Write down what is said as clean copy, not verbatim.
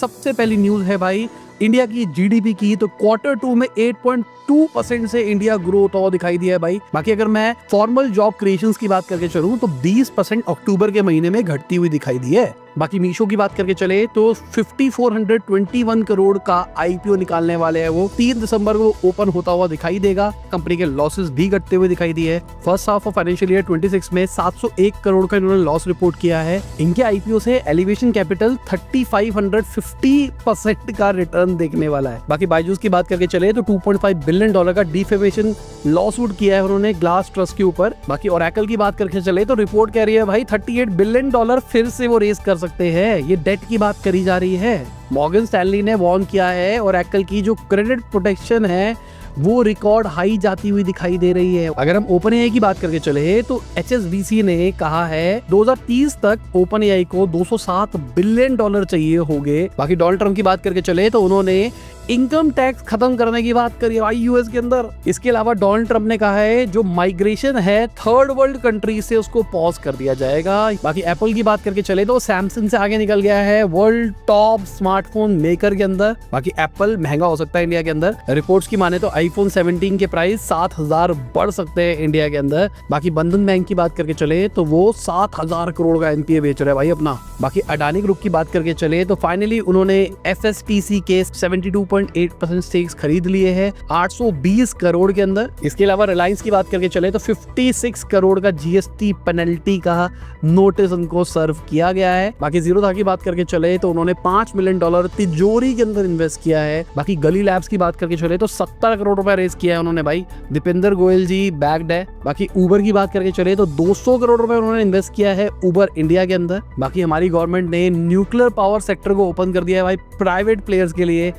सबसे पहली न्यूज है भाई इंडिया की जीडीपी की। तो क्वार्टर 2 में 8.2% से इंडिया ग्रो होता हुआ दिखाई दिया है भाई। बाकी अगर मैं फॉर्मल जॉब क्रिएशंस की बात करके चलूं तो 20% अक्टूबर के महीने में घटती हुई दिखाई दी है। बाकी मीशो की बात करके चले तो 5421 करोड़ का आईपीओ निकालने वाले हैं वो। 3 दिसंबर को ओपन होता हुआ दिखाई देगा। कंपनी के लॉसेस भी घटते हुए दिखाई दिए। First half of financial year 26 में 701 करोड़ का इन्होंने लॉस रिपोर्ट किया है। इनके आईपीओ से एलिवेशन कैपिटल 3550% का रिटर्न देखने वाला है। बाकी बायजूस की बात करके चले तो $2.5 बिलियन का डिफेमेशन लॉसूट किया है उन्होंने ग्लास ट्रस्ट के ऊपर। बाकी ओरेकल की बात करके चले तो रिपोर्ट कह रही है भाई $38 बिलियन फिर से वो रेस कर सकते हैं। ये डेट की बात करी जा रही है। मॉर्गन स्टैनली ने वार्न किया है ओरेकल की जो क्रेडिट प्रोटेक्शन है वो रिकॉर्ड हाई जाती हुई दिखाई दे रही है। अगर हम ओपनएआई की बात करके चले तो HSBC ने कहा है 2030 तक ओपनएआई को $207 बिलियन चाहिए होंगे। बाकी डोनाल्ड ट्रम्प की बात करके चले तो उन्होंने इनकम टैक्स खत्म करने की बात करी है यूएस के अंदर। इसके अलावा डोनाल्ड ट्रम्प ने कहा है जो माइग्रेशन है थर्ड वर्ल्ड कंट्री से उसको पॉज कर दिया जाएगा। बाकी एप्पल की बात करके चले तो सैमसंग से आगे निकल गया है वर्ल्ड टॉप स्मार्टफोन मेकर के अंदर। बाकी एप्पल महंगा हो सकता है इंडिया के अंदर। रिपोर्ट्स की माने तो आईफोन 17 के प्राइस 7000 बढ़ सकते हैं इंडिया के अंदर। बाकी बंधन बैंक की बात करके चले तो वो 7000 करोड़ का एनपीए बेच रहा है भाई अपना। बाकी अडानी ग्रुप की बात करके चले तो फाइनली उन्होंने एफएसटीसी के 72.8% स्टेक्स खरीद लिए हैं 820 करोड़ के अंदर। इसके अलावा रिलायंस की बात करके चले तो 56 करोड़ का जीएसटी पेनल्टी का नोटिस उनको सर्व किया गया है। बाकी जीरोधा की बात करके चले तो उन्होंने $5 मिलियन तिजोरी के अंदर इन्वेस्ट किया है। बाकी गली लैब्स की बात करके चले तो 70 करोड़ रुपए रेज किया है उन्होंने भाई। दीपेंद्र गोयल जी बैक्ड है। बाकी उबर की बात करके चले तो 200 करोड़ रुपए उन्होंने इन्वेस्ट किया है उबर इंडिया के अंदर। बाकी हमारी गवर्नमेंट ने न्यूक्लियर पावर सेक्टर को ओपन कर दिया है भाई प्राइवेट प्लेयर्स के लिए।